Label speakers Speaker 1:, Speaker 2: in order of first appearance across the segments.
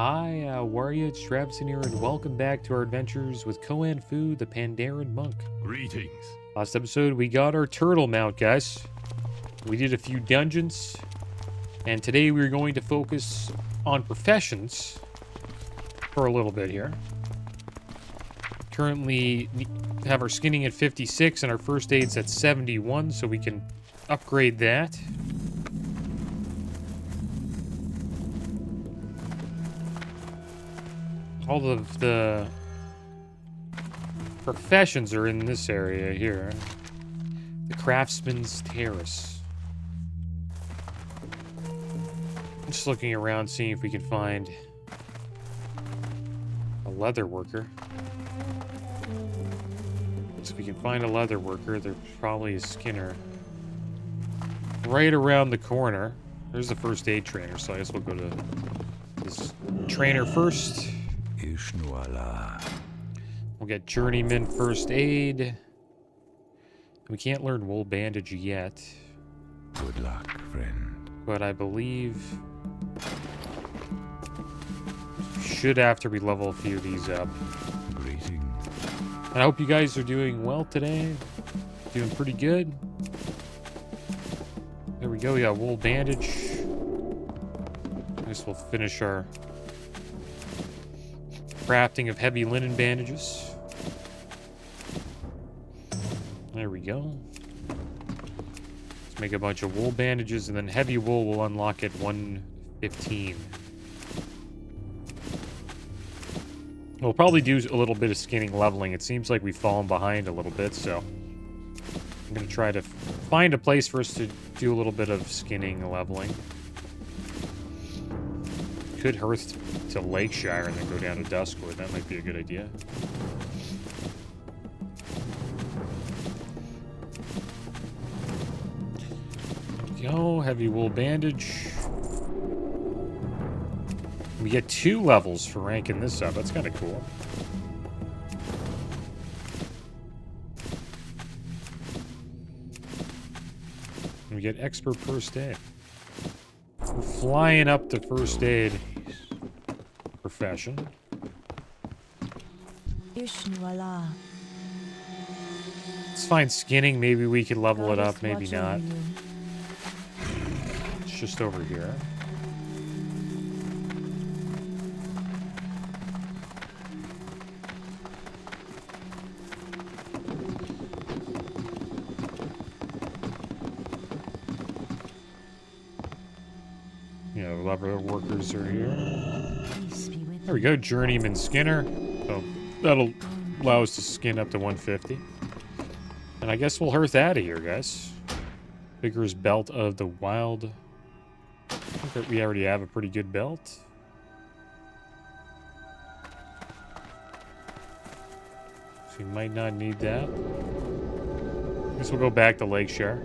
Speaker 1: Hi, Warrior, it's Traviseen here, and welcome back to our adventures with Koan Fu, the Pandaren Monk.
Speaker 2: Greetings.
Speaker 1: Last episode, we got our turtle mount, guys. We did a few dungeons, and today we're going to focus on professions for a little bit here. Currently, have our skinning at 56 and our first aid's at 71, so we can upgrade that. All of the professions are in this area here. The Craftsman's Terrace. Just looking around, seeing if we can find a leather worker. If we can find a leather worker, there's probably a skinner right around the corner. There's the first aid trainer, so I guess we'll go to this trainer first. We'll get journeyman first aid. We can't learn wool bandage yet.
Speaker 2: Good luck, friend.
Speaker 1: But I believe should after we level a few of these up.
Speaker 2: Greetings.
Speaker 1: And I hope you guys are doing well today. Doing pretty good. There we go, we got wool bandage. I guess we'll finish our crafting of heavy linen bandages. There we go. Let's make a bunch of wool bandages, and then heavy wool will unlock at 115. We'll probably do a little bit of skinning leveling. It seems like we've fallen behind a little bit, so I'm going to try to find a place for us to do a little bit of skinning leveling. Could hearth to Lakeshire and then go down to Duskwood. That might be a good idea. There we go. Heavy wool bandage. We get 2 levels for ranking this up. That's kind of cool. And we get expert first aid. We're flying up the first aid profession. Let's find skinning. Maybe we could level it up. Maybe not. It's just over here. Leather workers are here. There we go, journeyman skinner. So that'll allow us to skin up to 150. And I guess we'll hearth out of here, guys. Vigorous belt of the wild. I think that we already have a pretty good belt. So we might not need that. I guess we'll go back to Lakeshire.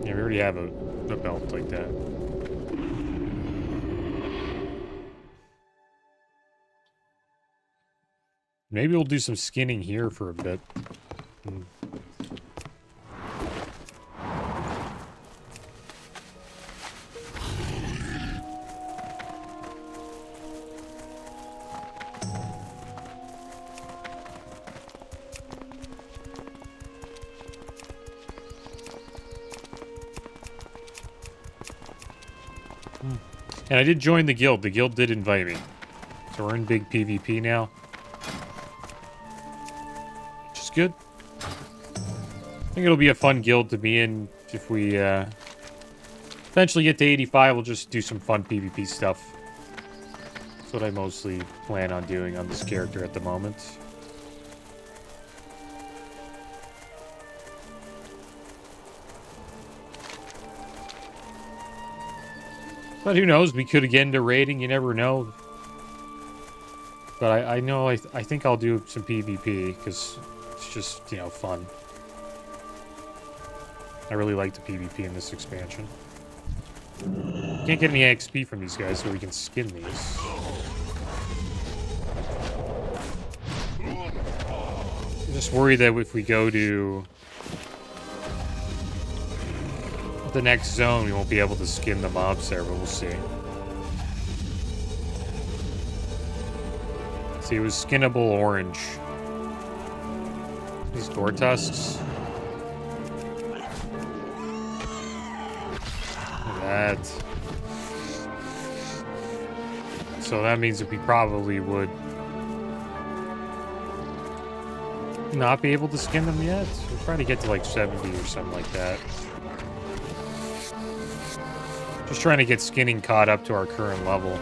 Speaker 1: Yeah, we already have a belt like that. Maybe we'll do some skinning here for a bit. And I did join the guild. The guild did invite me. So we're in big PvP now. Which is good. I think it'll be a fun guild to be in if we eventually get to 85. We'll just do some fun PvP stuff. That's what I mostly plan on doing on this character at the moment. But who knows? We could get into raiding. You never know. But I know I think I'll do some PvP because it's just, you know, fun. I really like the PvP in this expansion. Can't get any XP from these guys, so we can skin these. I'm just worried that if we go to the next zone, we won't be able to skin the mobs there, but we'll see. See, it was skinnable orange. These door tusks. Look at that. So that means that we probably would not be able to skin them yet. We'll try to get to like 70 or something like that. Just trying to get skinning caught up to our current level,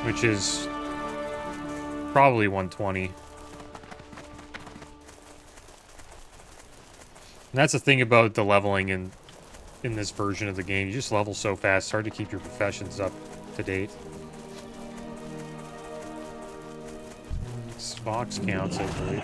Speaker 1: which is probably 120. And that's the thing about the leveling in this version of the game. You just level so fast, it's hard to keep your professions up to date. Fox counts, I believe.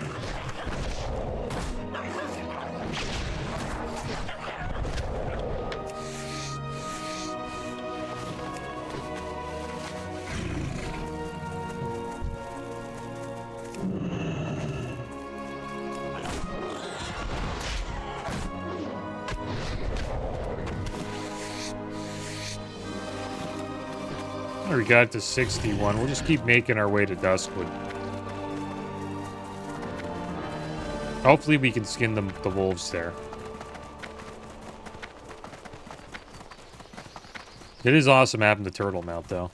Speaker 1: We got to 61. We'll just keep making our way to Duskwood. Hopefully we can skin the wolves there. It is awesome having the turtle mount, though.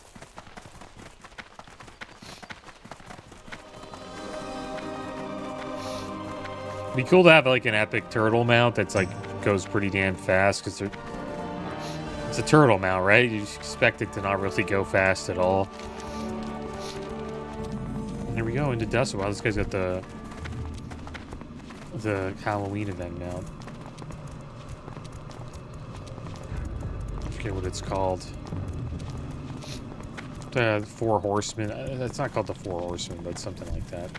Speaker 1: It'd be cool to have like an epic turtle mount that's like goes pretty damn fast, because it's a turtle mount, right? You just expect it to not really go fast at all. And there we go, into Duskwood. Wow, this guy's got the Halloween event mount. I forget what it's called. The Four Horsemen. It's not called the Four Horsemen, but something like that.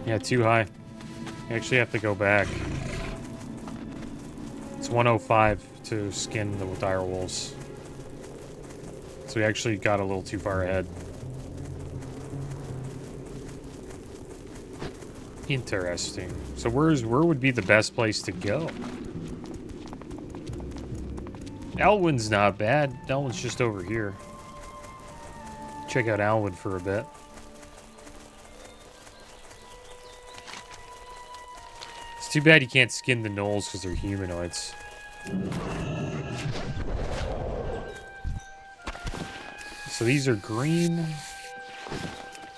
Speaker 1: Yeah, too high. You actually have to go back. It's 105 to skin the dire wolves. So we actually got a little too far ahead. Interesting. So where would be the best place to go? Elwyn's not bad. Elwyn's just over here. Check out Elwyn for a bit. It's too bad you can't skin the gnolls because they're humanoids. So these are green.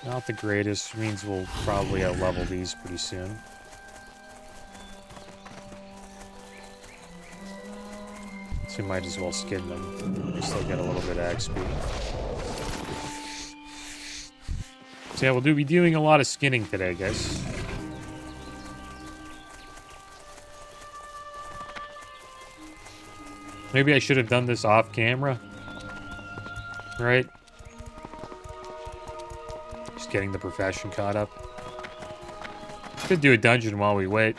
Speaker 1: Not the greatest. Means we'll probably out-level these pretty soon. So we might as well skin them. We still get a little bit of XP. So yeah, we'll be doing a lot of skinning today, guys. Maybe I should have done this off camera. Right? Just getting the profession caught up. Could do a dungeon while we wait.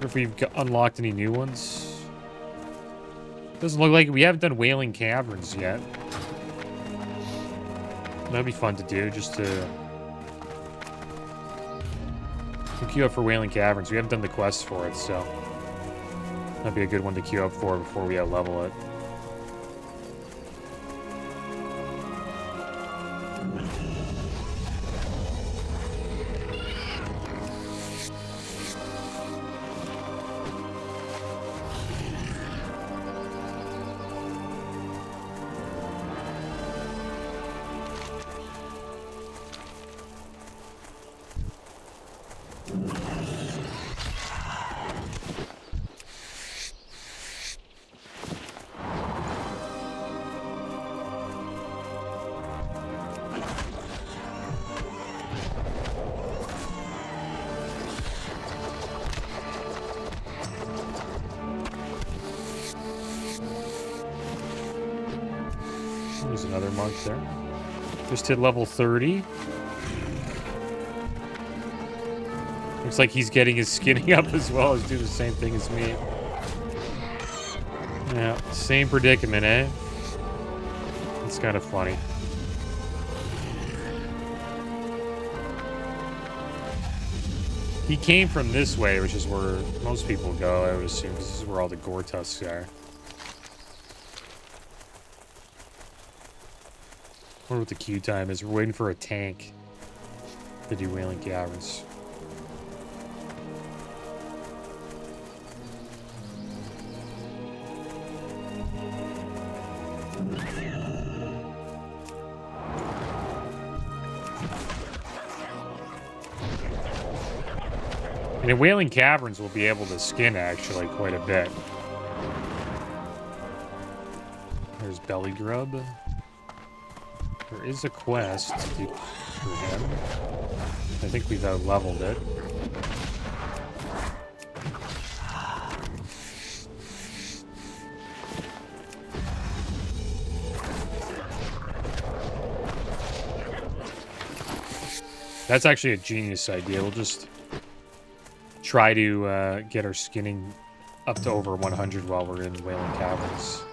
Speaker 1: Or if we've unlocked any new ones. Doesn't look like we haven't done Wailing Caverns yet. That'd be fun to do, just to queue up for Wailing Caverns. We haven't done the quest for it, so that'd be a good one to queue up for before we out-level it. There's another monk there. Just hit level 30. Looks like he's getting his skinning up as well as do the same thing as me. Yeah, same predicament, eh? It's kind of funny. He came from this way, which is where most people go, I would assume, because this is where all the gore tusks are. I wonder what the queue time is. We're waiting for a tank to do Wailing Caverns. And in Wailing Caverns, we'll be able to skin, actually, quite a bit. There's Belly Grub. There is a quest for him. I think we've out-leveled it. That's actually a genius idea. We'll just try to get our skinning up to over 100 while we're in Wailing Caverns.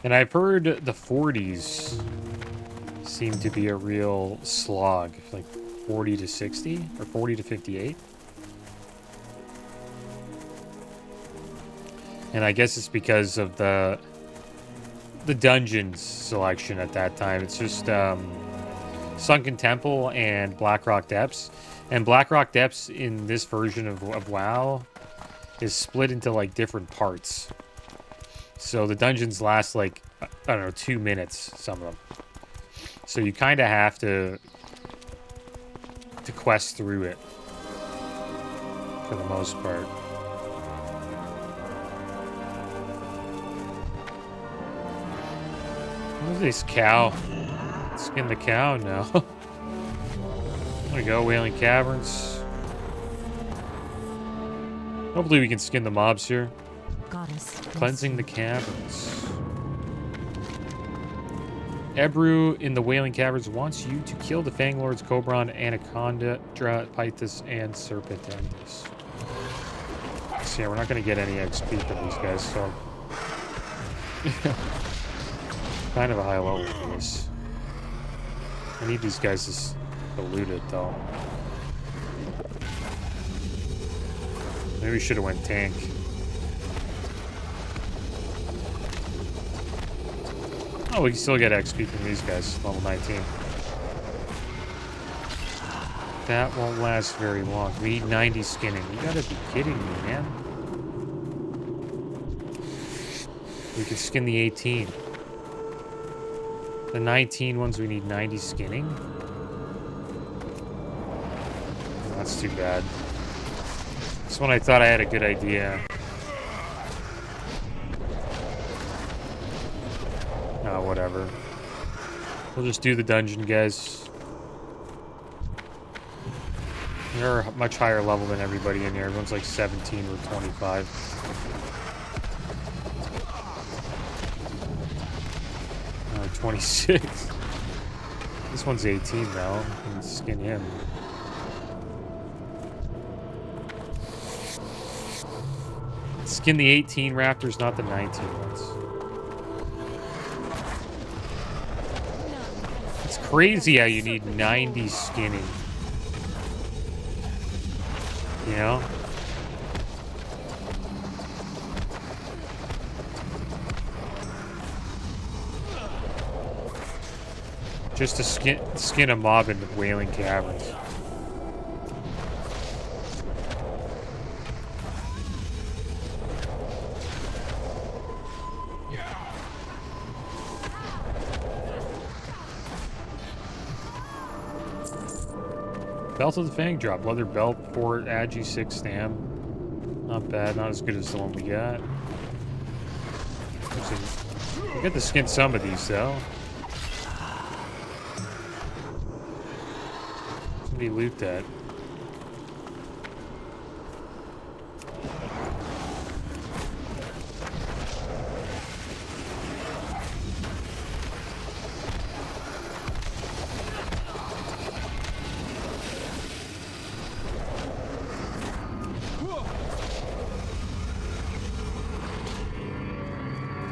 Speaker 1: And I've heard the 40s seem to be a real slog, like 40 to 60 or 40 to 58. And I guess it's because of the dungeons selection at that time. It's just Sunken Temple and Blackrock Depths. And Blackrock Depths in this version of WoW is split into like different parts. So the dungeons last like, I don't know, 2 minutes, some of them. So you kind of have to quest through it for the most part. What is this cow? Skin the cow? No. There we go, Wailing Caverns. Hopefully we can skin the mobs here.
Speaker 3: Goddess.
Speaker 1: Cleansing the caverns. Ebru in the Wailing Caverns wants you to kill the Fanglords, Cobron, Anaconda, Pythus, and Serpententus. So yeah, we're not going to get any XP from these guys, so... kind of a high level for this. I need these guys to loot it, though. Maybe we should have went tank. Oh, we can still get XP from these guys, level 19. That won't last very long. We need 90 skinning. You gotta be kidding me, man. We can skin the 18. The 19 ones, we need 90 skinning. Oh, that's too bad. This one I thought I had a good idea. Oh, whatever. We'll just do the dungeon, guys. They're much higher level than everybody in here. Everyone's like 17 or 25. 26. This one's 18 now. We can skin him. Skin the 18 raptors, not the 19 ones. It's crazy how you need 90 skinning. You know? Just to skin a mob in the Wailing Caverns. Belt of the Fang drop. Leather belt, 4 Agi, 6 stam. Not bad. Not as good as the one we got. We get to skin some of these, though. Somebody loot that.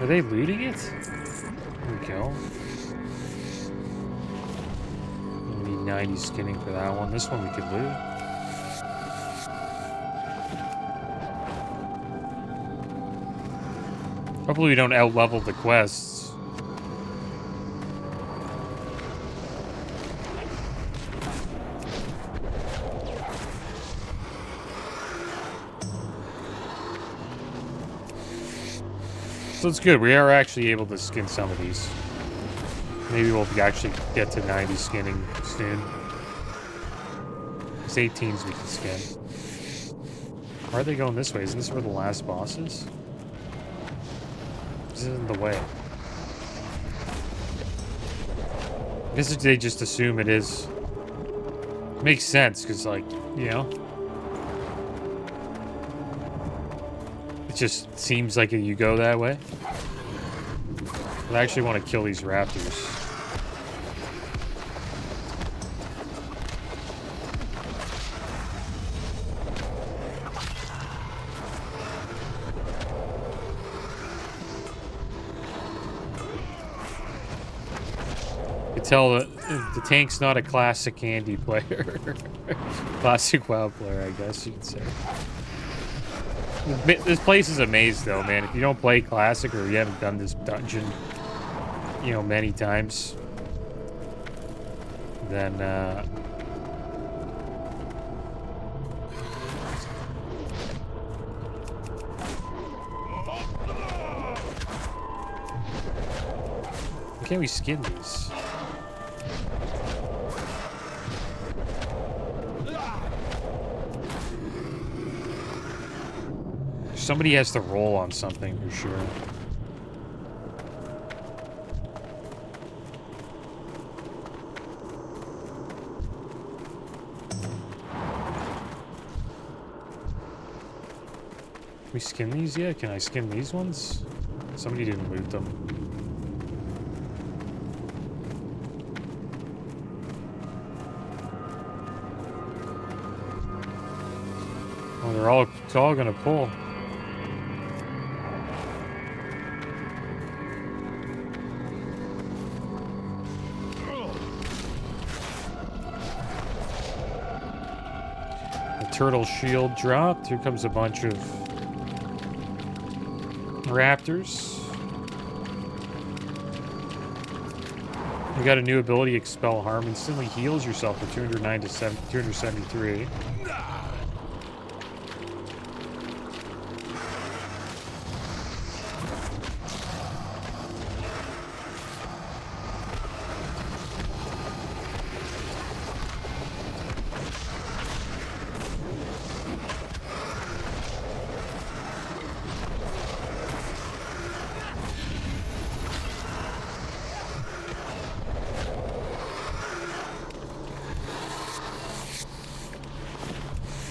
Speaker 1: Are they looting it? There we go. We need 90 skinning for that one. This one we could loot. Hopefully we don't out-level the quests. So it's good. We are actually able to skin some of these. Maybe we'll actually get to 90 skinning soon. It's 18s we can skin. Why are they going this way? Isn't this where the last boss is? This isn't the way. I guess they just assume it is. Makes sense, because, like, you know. It just seems like you go that way. But I actually want to kill these raptors. You can tell that the tank's not a classic Andy player. Classic WoW player, I guess you could say. This place is a maze, though, man. If you don't play Classic or you haven't done this dungeon, you know, many times, then, why can't we skin these? Somebody has to roll on something for sure. Can we skin these yet? Can I skin these ones? Somebody didn't loot them. Oh, it's all gonna pull. Turtle shield dropped. Here comes a bunch of raptors. We got a new ability, Expel Harm. Instantly heals yourself for 209 to 273.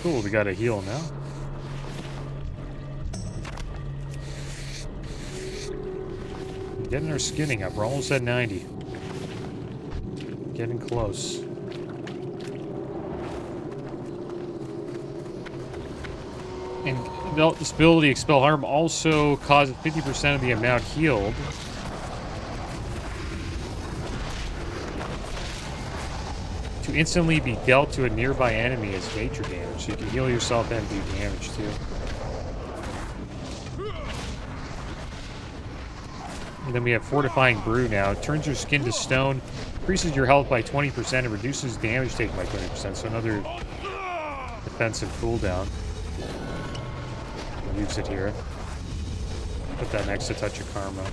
Speaker 1: Cool, we got a heal now. Getting our skinning up. We're almost at 90. Getting close. And this ability, Expel Harm, also causes 50% of the amount healed. To instantly be dealt to a nearby enemy as nature damage. So you can heal yourself and do damage too. And then we have Fortifying Brew now. It turns your skin to stone, increases your health by 20%, and reduces damage taken by 20%. So another defensive cooldown. I'll use it here. Put that next to Touch of Karma.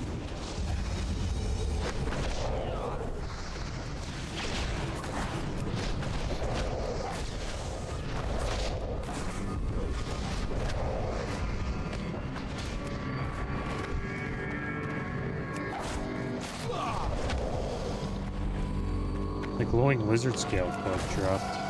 Speaker 1: The glowing lizard scale cloak dropped.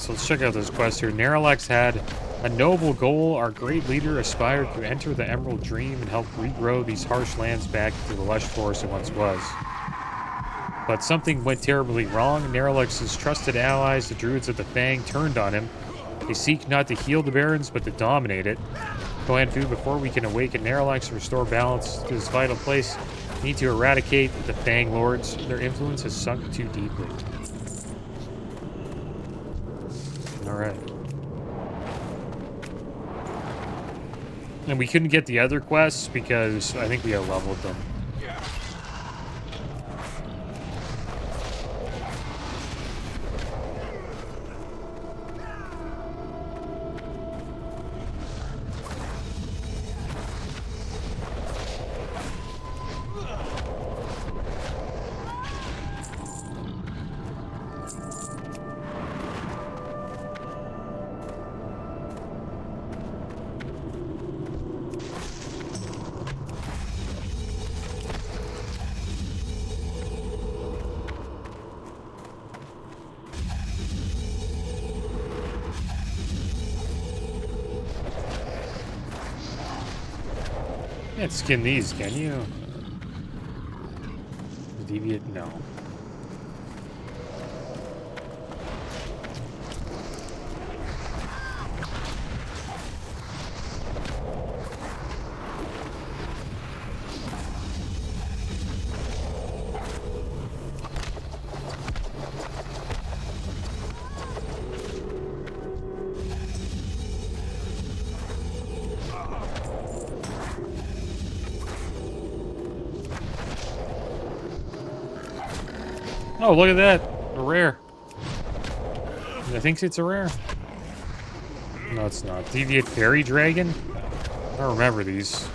Speaker 1: So let's check out this quest here. Naralex had a noble goal. Our great leader aspired to enter the Emerald Dream and help regrow these harsh lands back to the lush forest it once was. But something went terribly wrong. Naralex's trusted allies, the Druids of the Fang, turned on him. They seek not to heal the Barrens, but to dominate it. Clan Fu, before we can awaken Naralex and restore balance to this vital place, we need to eradicate the Fang Lords. Their influence has sunk too deeply. Alright. And we couldn't get the other quests because I think we had leveled them. Can't skin these, can you? Deviate? No. Oh, look at that. A rare. I think it's a rare. No, it's not. Deviate Fairy Dragon? I don't remember these.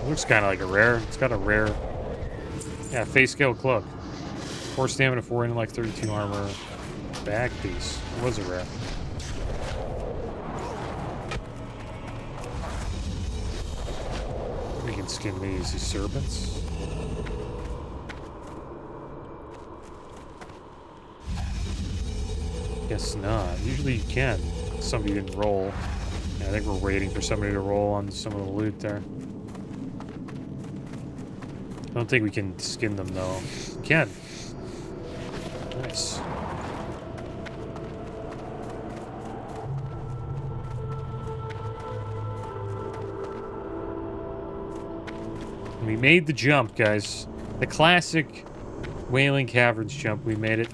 Speaker 1: It looks kind of like a rare. It's got a rare. Yeah, face scale cloak. 4 stamina, 4 intellect, 32 armor. Back piece. It was a rare. We can skin these serpents. Guess not. Usually you can. Somebody didn't roll. Yeah, I think we're waiting for somebody to roll on some of the loot there. I don't think we can skin them though. We can. Nice. We made the jump, guys. The classic Wailing Caverns jump. We made it.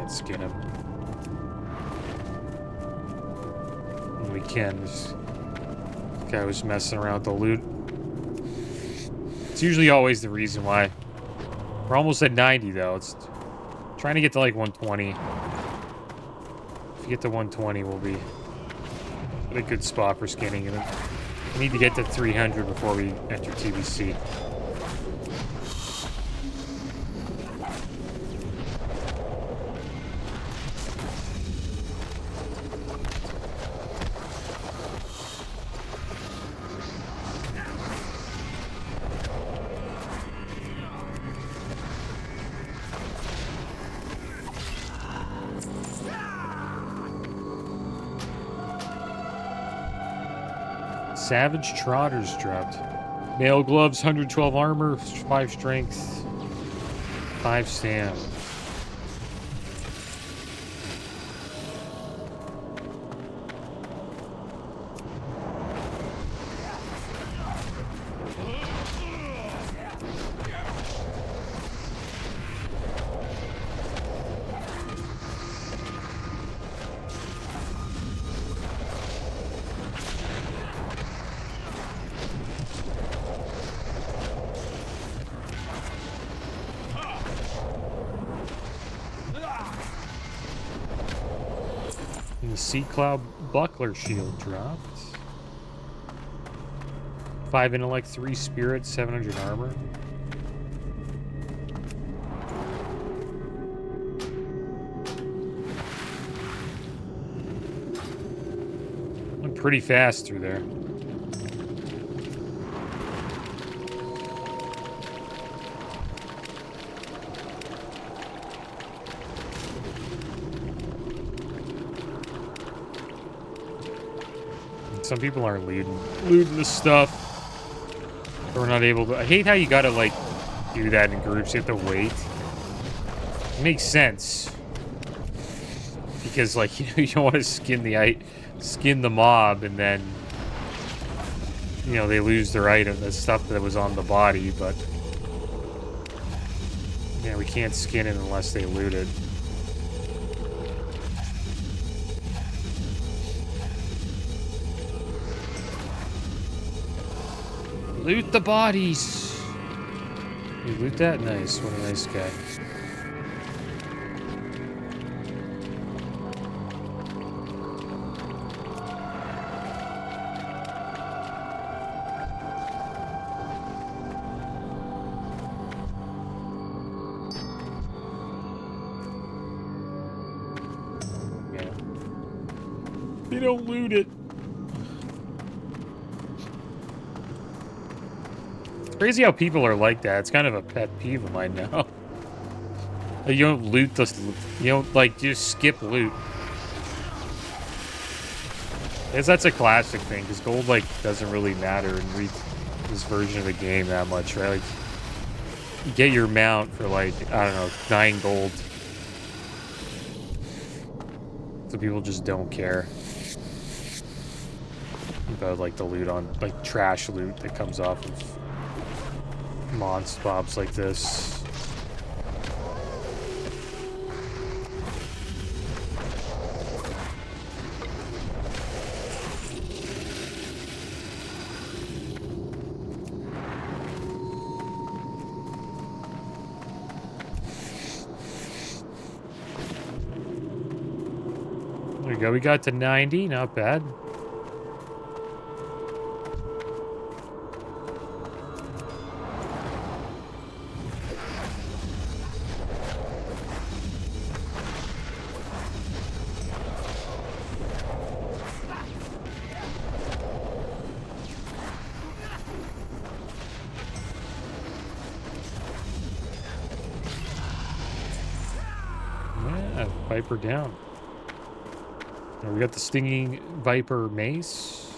Speaker 1: Skin him. And we can. This guy was messing around with the loot. It's usually always the reason why. We're almost at 90 though. It's trying to get to like 120. If you get to 120, we'll be at a good spot for skinning it. We need to get to 300 before we enter TBC. Savage Trotters dropped. Mail gloves, 112 armor, 5 strength, 5 stam. The Sea Cloud Buckler Shield dropped. 5 intellect, 3 spirit, 700 armor. Went pretty fast through there. Some people aren't looting this stuff. We're not able to. I hate how you gotta like do that in groups. You have to wait. It makes sense because like you don't want to skin the mob and then they lose their item, the stuff that was on the body. But yeah, we can't skin it unless they loot it. Loot the bodies! You loot that? Nice. What a nice guy. Yeah. They don't loot it. Crazy how people are like that. It's kind of a pet peeve of mine now. You don't loot the... You don't, like, just skip loot. I guess that's a classic thing, because gold, like, doesn't really matter in this version of the game that much, right? Like, you get your mount for, like, I don't know, 9 gold. So people just don't care about, like, the loot on... Like, trash loot that comes off of... monster mobs like this. There we go. We got to 90. Not bad. Viper down. And we got the stinging Viper mace.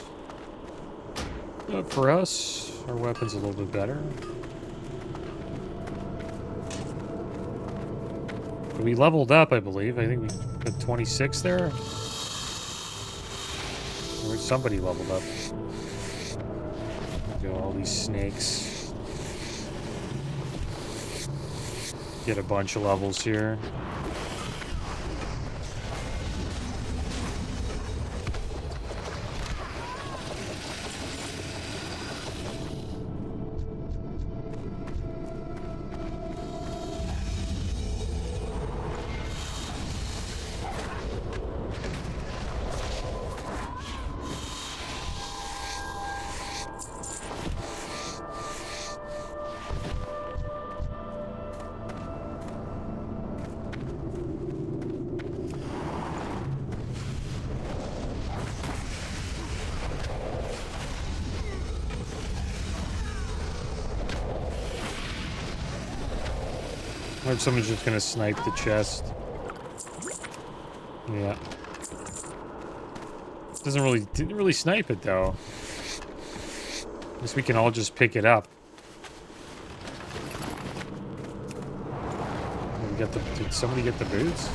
Speaker 1: For us, our weapon's a little bit better. But we leveled up, I believe. I think we got 26 there. Or somebody leveled up. There we go, all these snakes. Get a bunch of levels here. Or if someone's just gonna snipe the chest. Yeah. Didn't really snipe it though. Guess we can all just pick it up. Did somebody get the boots?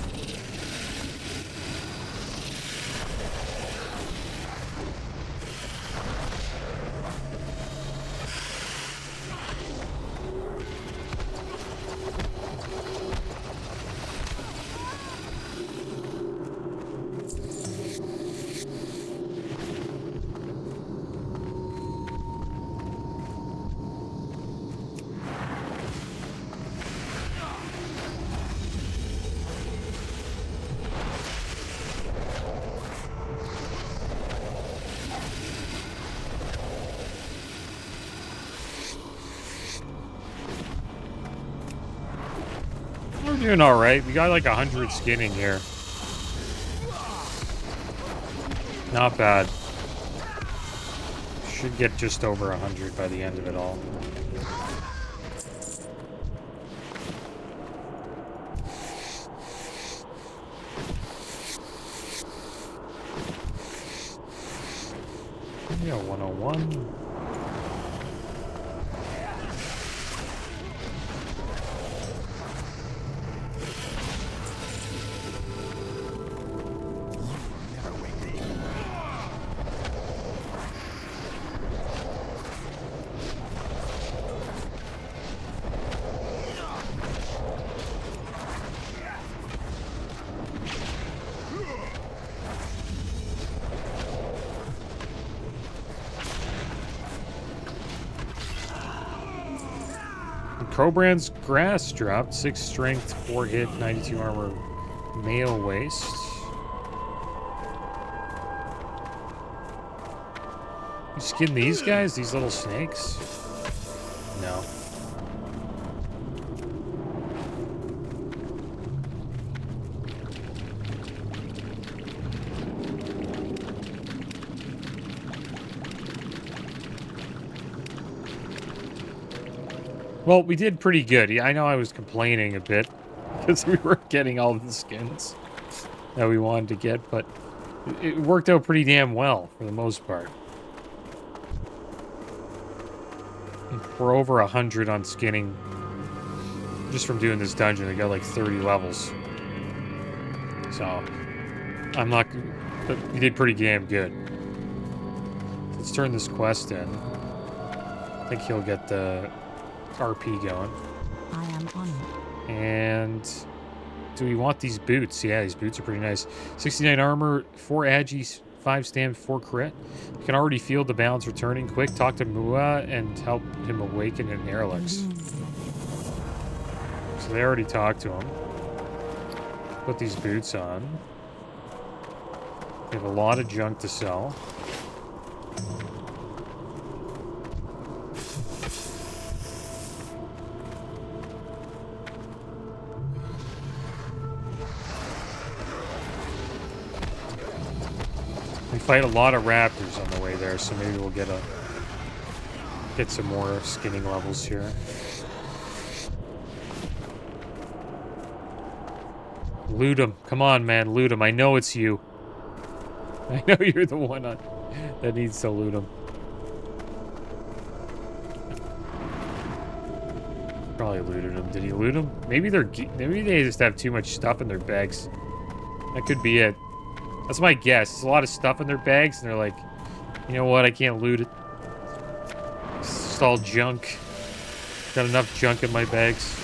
Speaker 1: We're doing all right. We got like 100 skinning here. Not bad. Should get just over 100 by the end of it all. Yeah, 101. Cobrand's grass dropped 6 strength, 4 hit, 92 armor, male waist. You skin these guys? These little snakes? No. Well, we did pretty good. I know I was complaining a bit because we weren't getting all the skins that we wanted to get, but it worked out pretty damn well for the most part. We're over 100 on skinning just from doing this dungeon. I got like 30 levels. So, I'm not... But we did pretty damn good. Let's turn this quest in. I think he'll get the RP going.
Speaker 3: I am on it.
Speaker 1: And do we want these boots? Yeah, these boots are pretty nice. 69 armor, 4 agi, 5 stam, 4 crit. You can already feel the balance returning. Quick, talk to Mua and help him awaken in Nerlix. So they already talked to him. Put these boots on. We have a lot of junk to sell. We fight a lot of raptors on the way there, so maybe we'll get some more skinning levels here. Loot him. Come on, man. Loot him. I know it's you. I know you're the one that needs to loot him. Probably looted him. Did he loot him? Maybe they just have too much stuff in their bags. That could be it. That's my guess. There's a lot of stuff in their bags, and they're like, you know what? I can't loot it. It's just all junk. Got enough junk in my bags.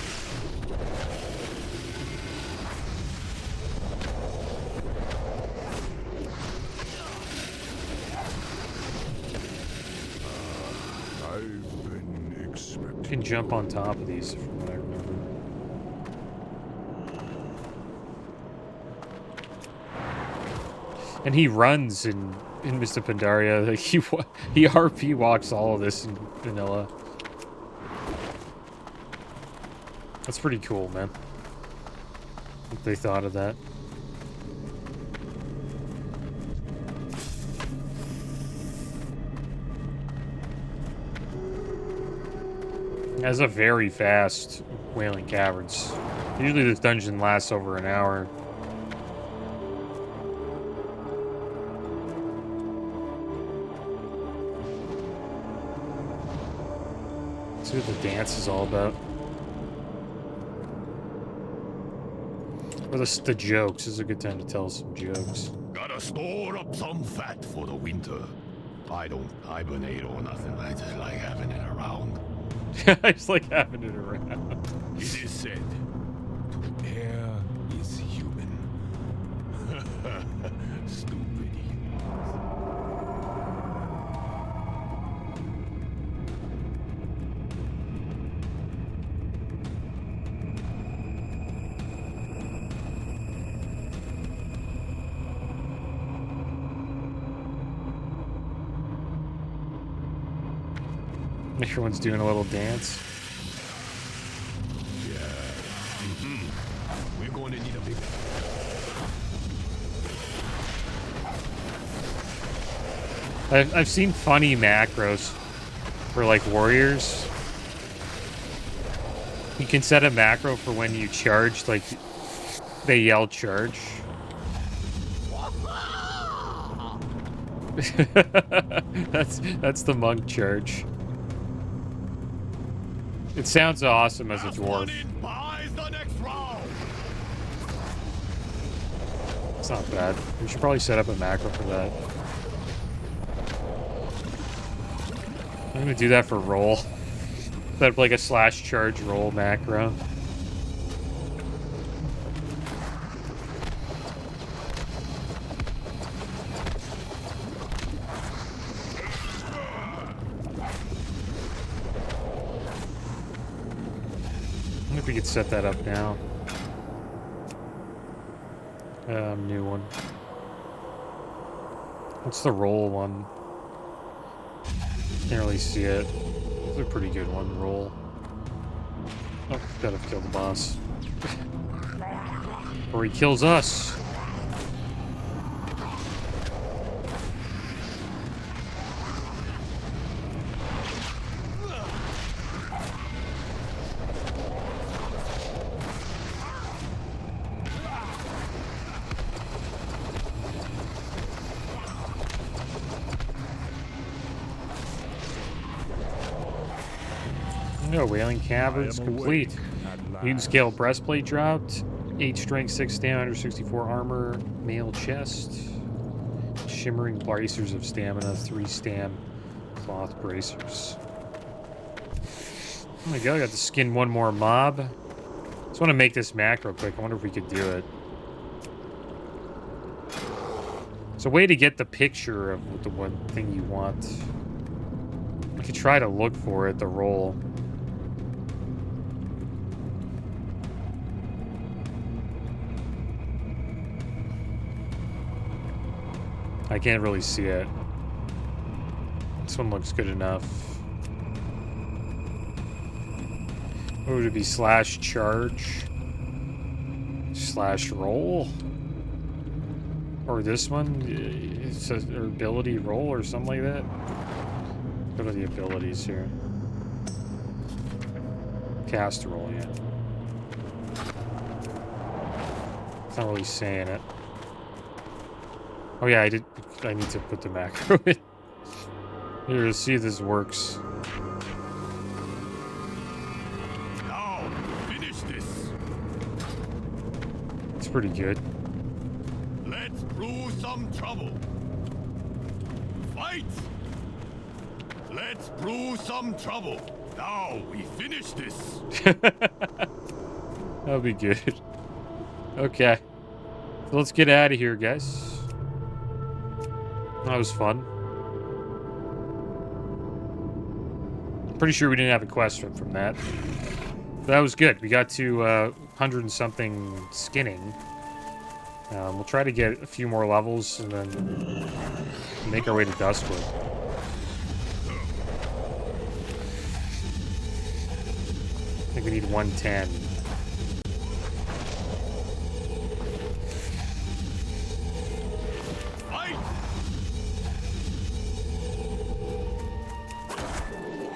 Speaker 1: You can jump on top of these, from what I remember. And he runs in Mr. Pandaria. Like he RP walks all of this in vanilla. That's pretty cool, man. What they thought of that. It has a very fast Wailing Caverns. Usually this dungeon lasts over an hour. Let's see what the dance is all about. Or the jokes. This is a good time to tell some jokes.
Speaker 2: Gotta store up some fat for the winter. I don't hibernate or nothing. I just like having it around.
Speaker 1: I just like having it around.
Speaker 2: It is said, to err is human. Stupid humans.
Speaker 1: Everyone's doing a little dance.
Speaker 2: Yeah.
Speaker 1: I've seen funny macros for like warriors. You can set a macro for when you charge, like they yell charge. That's the monk charge. It sounds awesome as a dwarf. It's not bad. We should probably set up a macro for that. I'm gonna do that for roll. Set up like a slash charge roll macro. I wonder if we could set that up now. New one. What's the roll one? Can't really see it. It's a pretty good one. Roll. Oh, gotta kill the boss. Or he kills us. No, Wailing Caverns complete. Mutant scale breastplate dropped. 8 strength, 6 stamina, 164 armor, mail chest. Shimmering bracers of stamina, 3 stam cloth bracers. Oh my god, I got to skin one more mob. Just want to make this macro quick. I wonder if we could do it. It's a way to get the picture of the one thing you want. I could try to look for it, the roll. I can't really see it. This one looks good enough. What would it be? Slash charge? Slash roll? Or this one? It's a ability roll or something like that? Go to the abilities here. Cast roll, yeah. It's not really saying it. Oh yeah, I need to put the macro in. Here, let's see if this works.
Speaker 2: Now, finish this.
Speaker 1: It's pretty good.
Speaker 2: Let's brew some trouble. Fight! Let's brew some trouble. Now, we finish this.
Speaker 1: That'll be good. Okay. So let's get out of here, guys. That was fun. Pretty sure we didn't have a quest from that. But that was good. We got to 100 and something skinning. We'll try to get a few more levels and then make our way to Duskwood. I think we need 110.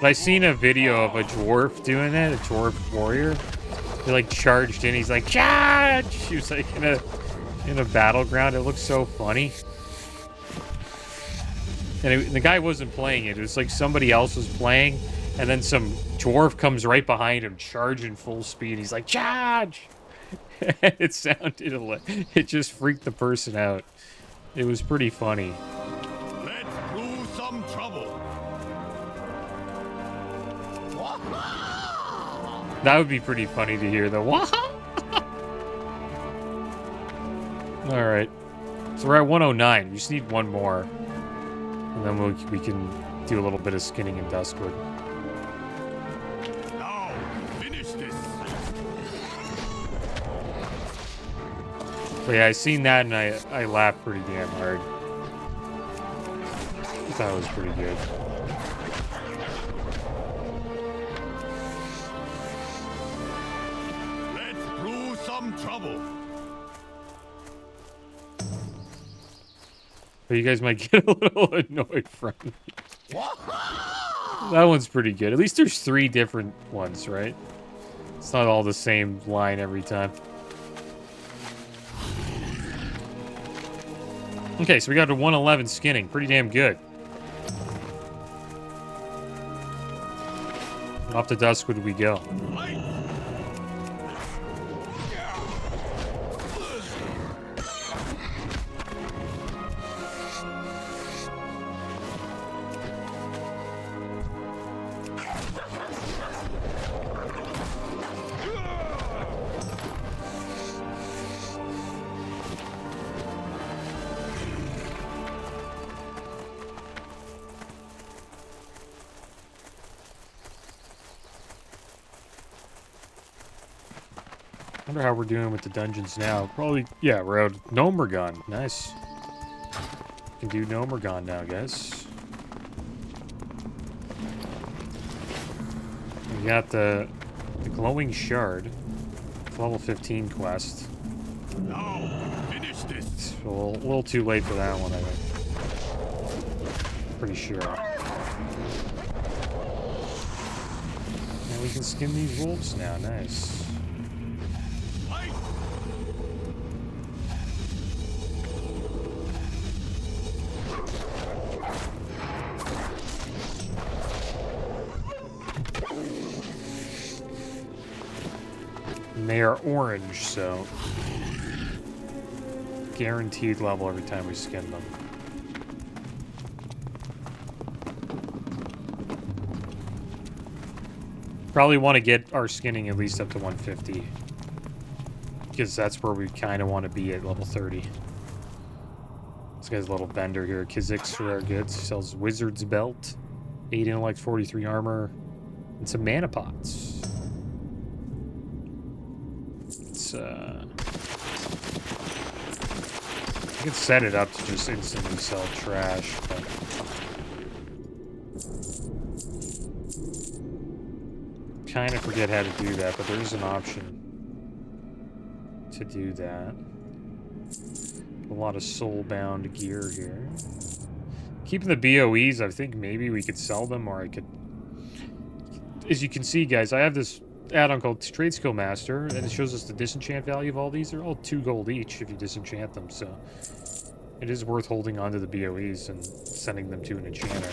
Speaker 1: I seen a video of a dwarf doing it, a dwarf warrior. He like charged in. He's like, charge! He was like in a battleground. It looked so funny. And the guy wasn't playing it. It was like somebody else was playing, and then some dwarf comes right behind him, charging full speed. He's like, charge! It sounded like it just freaked the person out. It was pretty funny.
Speaker 2: Let's brew some trouble.
Speaker 1: That would be pretty funny to hear, though. Alright. So we're at 109. We just need one more. And then we can do a little bit of skinning in Duskwood.
Speaker 2: Now, finish this.
Speaker 1: But yeah, I seen that and I laughed pretty damn hard. That was pretty good.
Speaker 2: Some trouble.
Speaker 1: But you guys might get a little annoyed from me. That one's pretty good. At least there's 3 different ones, right? It's not all the same line every time. Okay, so we got to 111 skinning. Pretty damn good. Off to Duskwood we go. Wonder how we're doing with the dungeons now. Probably, yeah, we're out Nomergon. Nice. Can do Nomergon now, guys. We got the glowing shard. Level 15 quest.
Speaker 2: Now, finish this.
Speaker 1: So a little too late for that one, I think. Pretty sure. And we can skin these wolves now. Nice. And they are orange, so guaranteed level every time we skin them. Probably want to get our skinning at least up to 150. Because that's where we kind of want to be at level 30. This guy's a little vendor here. Kha'Zix rare goods. He sells Wizard's Belt, 8 intellect, 43 armor, and some mana pots. It's, I can set it up to just instantly sell trash, but kind of forget how to do that, but there is an option to do that. A lot of soul-bound gear here. Keeping the BOEs, I think maybe we could sell them, or I could... As you can see, guys, I have this add-on called Trade Skill Master, and it shows us the disenchant value of all these. They're all 2 gold each if you disenchant them, so it is worth holding on to the BOEs and sending them to an enchanter.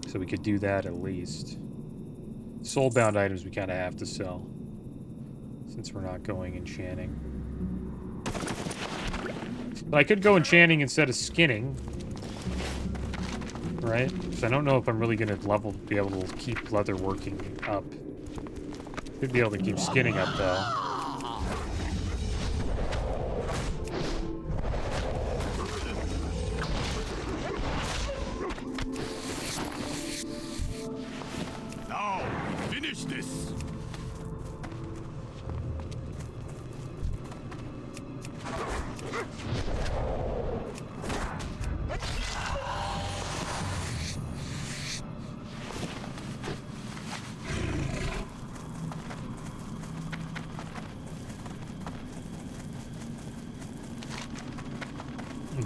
Speaker 1: So we could do that at least. Soul-bound items we kind of have to sell, since we're not going enchanting. But I could go enchanting instead of skinning. Right? Because I don't know if I'm really going to be able to keep leather working up. Could be able to keep skinning up, though.
Speaker 2: Now, finish this.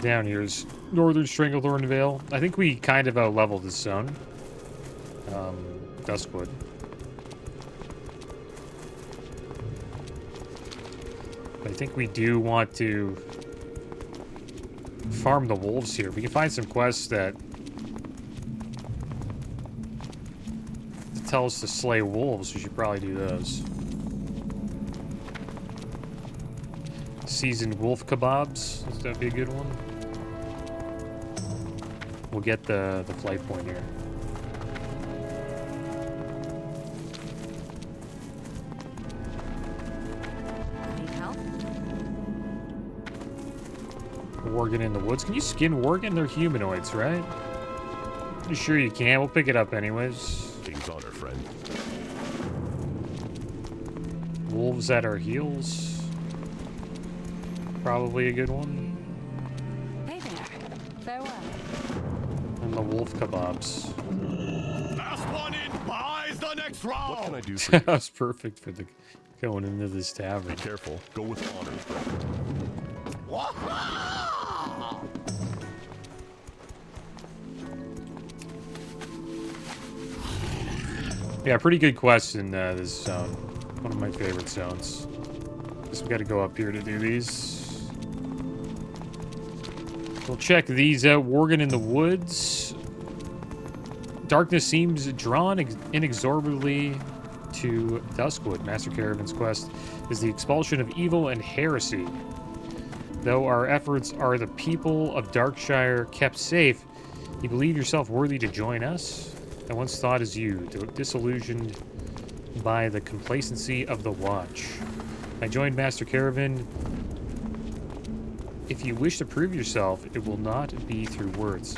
Speaker 1: Down here is Northern Stranglethorn Vale. I think we kind of out-leveled this zone. Duskwood. I think we do want to farm the wolves here. We can find some quests that tell us to slay wolves. We should probably do those. Seasoned wolf kebabs. That'd be a good one. We'll get the flight point here.
Speaker 3: Need help?
Speaker 1: Worgen in the woods. Can you skin Worgen? They're humanoids, right? You sure you can? We'll pick it up anyways.
Speaker 2: King's honor, friend.
Speaker 1: Wolves at our heels. Probably a good one.
Speaker 3: Hey there. Farewell.
Speaker 1: And the wolf kebabs.
Speaker 2: Last one in buys the next round.
Speaker 4: What can I do for
Speaker 1: That was perfect for the going into this tavern.
Speaker 4: Be careful. Go with honor, friend.
Speaker 1: Yeah, pretty good quest in this zone. One of my favorite zones. Guess we gotta go up here to do these. We'll check these out. Worgen in the woods. Darkness seems drawn inexorably to Duskwood. Master Caravan's quest is the expulsion of evil and heresy. Though our efforts are the people of Darkshire kept safe, you believe yourself worthy to join us? I once thought as you, disillusioned by the complacency of the Watch. I joined Master Caravan. If you wish to prove yourself, it will not be through words.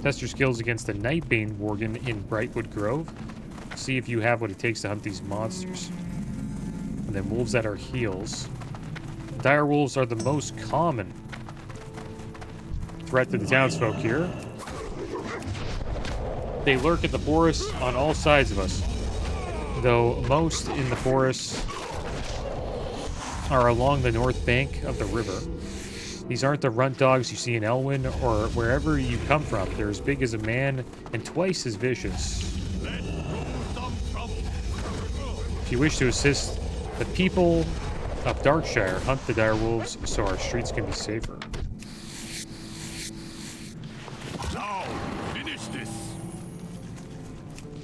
Speaker 1: Test your skills against the Nightbane Worgen in Brightwood Grove. See if you have what it takes to hunt these monsters. And then wolves at our heels. Dire wolves are the most common threat to the townsfolk here. They lurk at the forests on all sides of us, though most in the forests are along the north bank of the river. These aren't the runt dogs you see in Elwyn or wherever you come from. They're as big as a man and twice as vicious. If you wish to assist the people of Darkshire, hunt the dire wolves so our streets can be safer.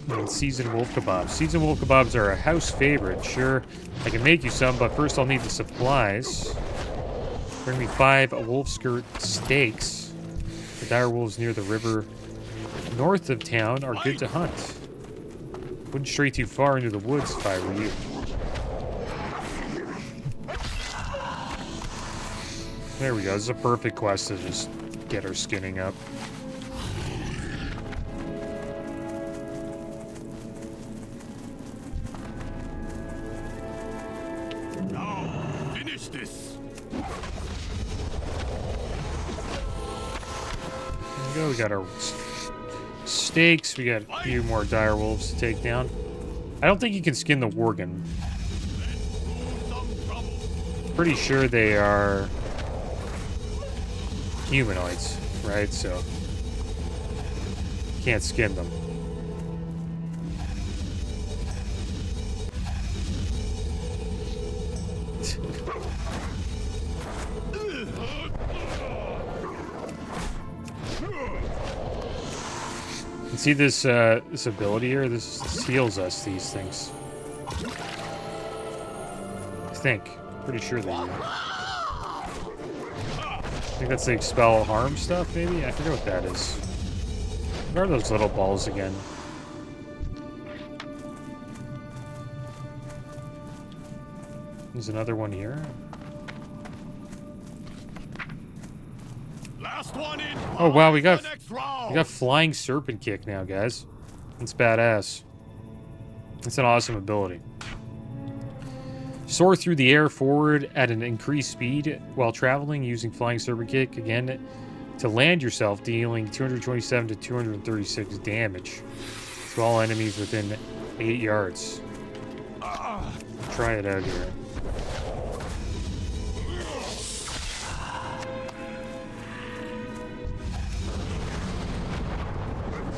Speaker 1: And seasoned wolf kebabs. Seasoned wolf kebabs are a house favorite. Sure, I can make you some, but first I'll need the supplies. Bring me 5 wolf skirt steaks. The dire wolves near the river north of town are good to hunt. Wouldn't stray too far into the woods if I were you. There we go. This is a perfect quest to just get our skinning up. We got our steaks. We got a few more dire wolves to take down. I don't think you can skin the Worgen. Pretty sure they are humanoids, right? So can't skin them. See this this ability here? This heals us, these things. I think. Pretty sure they do. I think that's the expel harm stuff, maybe? I forget what that is. What are those little balls again? There's another one here. Oh wow, we got flying serpent kick now, guys. That's badass. That's an awesome ability. Soar through the air forward at an increased speed while traveling using flying serpent kick again to land yourself, dealing 227 to 236 damage to all enemies within 8 yards. Try it out here.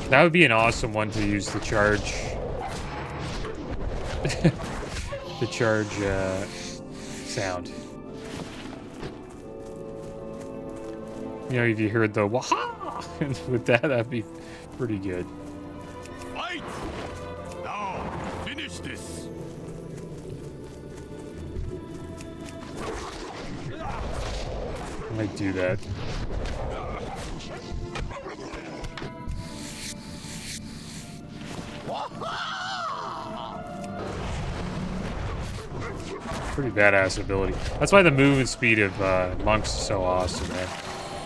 Speaker 1: That would be an awesome one to use to charge. The charge sound. You know, if you heard the waha with that, that'd be pretty good.
Speaker 2: Fight! Now, finish this.
Speaker 1: I might do that. Pretty badass ability. That's why the movement speed of monks is so awesome, man.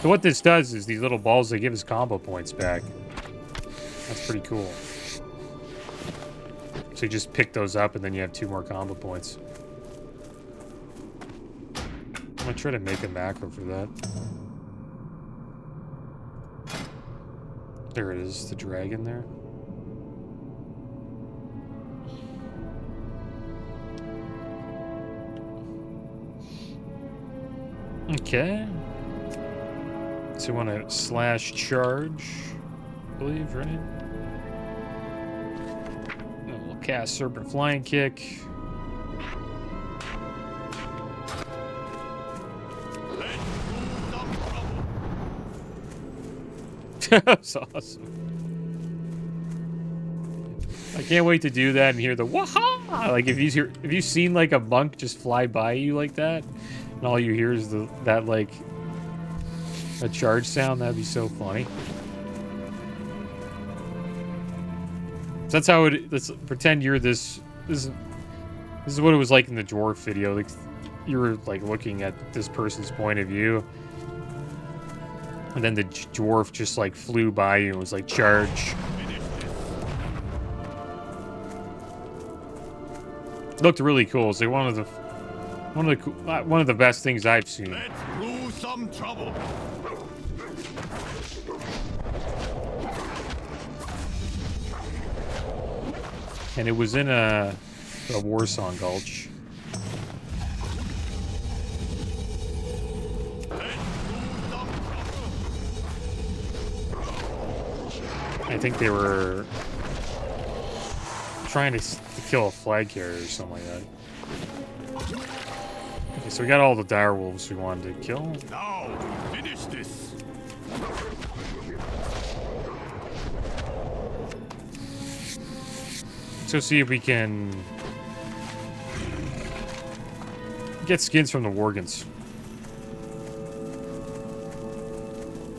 Speaker 1: So what this does is these little balls, they give us combo points back. That's pretty cool. So you just pick those up and then you have 2 more combo points. I'm gonna try to make a macro for that. There it is, the dragon there. Okay. So we want to slash charge, I believe, right? We'll cast Serpent Flying Kick. That's awesome. I can't wait to do that and hear the waha! Like if you've seen like a monk just fly by you like that, and all you hear is that like a charge sound, that'd be so funny. So that's how it. Let's pretend you're this. This is what it was like in the dwarf video. Like you were like looking at this person's point of view, and then the dwarf just like flew by you and was like charge. It looked really cool. It's like one of the best things I've seen.
Speaker 2: Let's brew some trouble.
Speaker 1: And it was in a Warsong Gulch. I think they were trying to kill a flag carrier or something like that. Okay, so we got all the dire wolves we wanted to kill.
Speaker 2: Now, finish this.
Speaker 1: So see if we can get skins from the Worgans.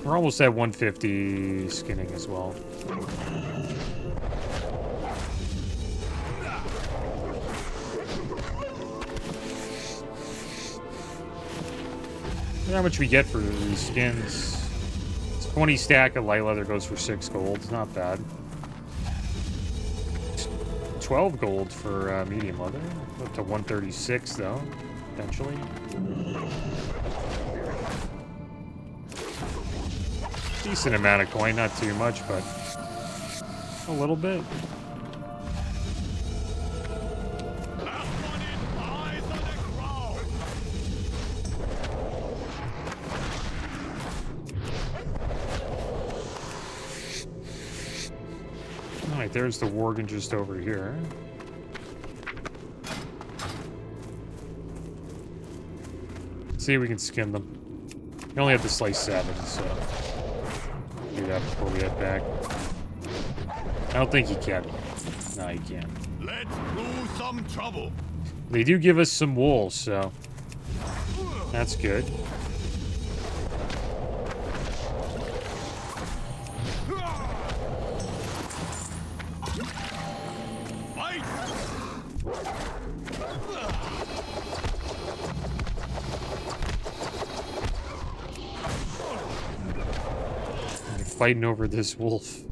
Speaker 1: We're almost at 150 skinning as well. How much we get for these skins? It's 20 stack of light leather goes for 6 gold. It's not bad. 12 gold for medium leather. Up to 136 though, eventually. Decent amount of coin, not too much, but a little bit. Alright, there's the Worgen just over here. See if we can skin them. We only have to slice 7, so do that before we head back. I don't think he can. No, he can't.
Speaker 2: Let's brew some trouble.
Speaker 1: They do give us some wool, so that's good. Fighting over this wolf.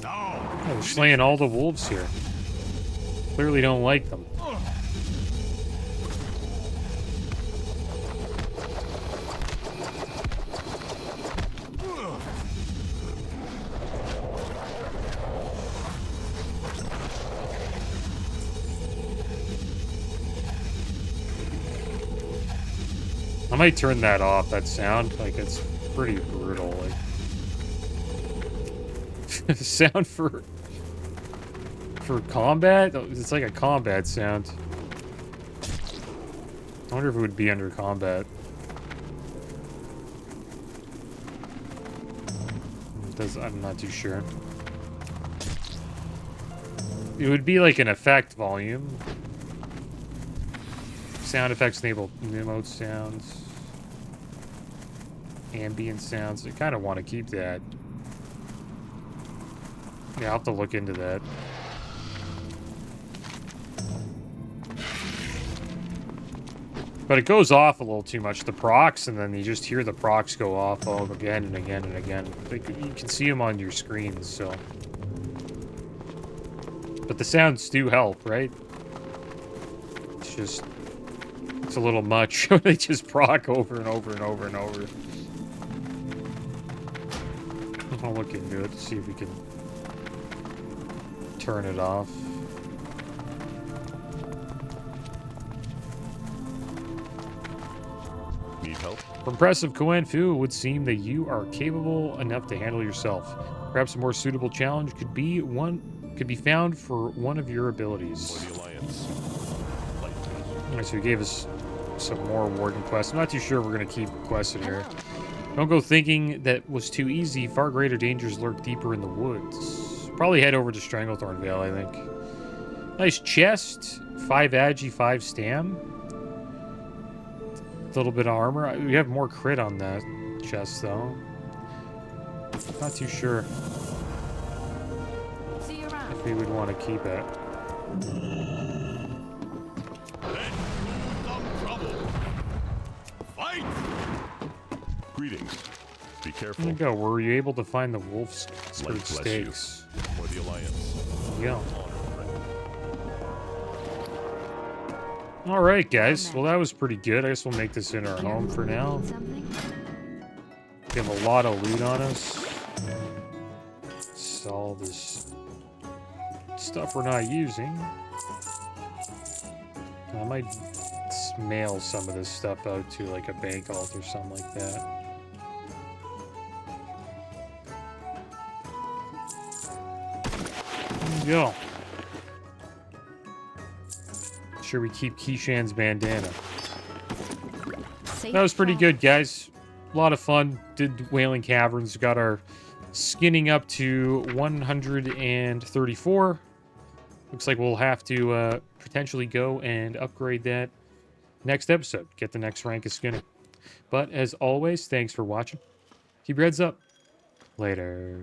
Speaker 1: Oh, they're slaying all the wolves here. Clearly don't like them. I might turn that off, that sound. Like, it's pretty brutal. Like, sound for combat? It's like a combat sound. I wonder if it would be under combat. I'm not too sure. It would be like an effect volume. Sound effects enable emote sounds. Ambient sounds. I kind of want to keep that. Yeah, I'll have to look into that. But it goes off a little too much, the procs, and then you just hear the procs go off again and again and again. Like, you can see them on your screens, so. But the sounds do help, right? it's a little much. They just proc over and over and over and over. I'll look into it to see if we can turn it off.
Speaker 4: Need help?
Speaker 1: From Press of Koan Fu, it would seem that you are capable enough to handle yourself. Perhaps a more suitable challenge could be found for one of your abilities.
Speaker 4: For the Alliance.
Speaker 1: Alright, so he gave us some more warden quests. I'm not too sure if we're going to keep questing here. Don't go thinking that was too easy. Far greater dangers lurk deeper in the woods. Probably head over to Stranglethorn Vale, I think. Nice chest. 5 agi, 5 stam. A little bit of armor. We have more crit on that chest, though. Not too sure
Speaker 3: See you around.
Speaker 1: if we would want to keep it.
Speaker 2: Some trouble. Fight!
Speaker 4: Greetings. Be
Speaker 1: There
Speaker 4: careful.
Speaker 1: you go. Were you able to find the wolf's
Speaker 4: Light bless you.
Speaker 1: stakes?
Speaker 4: For the Alliance.
Speaker 1: Yeah.
Speaker 4: Honor, friend.
Speaker 1: All right, guys. Well, that was pretty good. I guess we'll make this in our home for now.
Speaker 3: Something?
Speaker 1: We have a lot of loot on us. It's all this stuff we're not using. I might mail some of this stuff out to like a bank vault or something like that. There you go. Sure we keep Keishan's bandana. That was pretty good, guys. A lot of fun. Did Wailing Caverns. Got our skinning up to 134. Looks like we'll have to potentially go and upgrade that next episode. Get the next rank of skinning. But as always, thanks for watching. Keep your heads up. Later.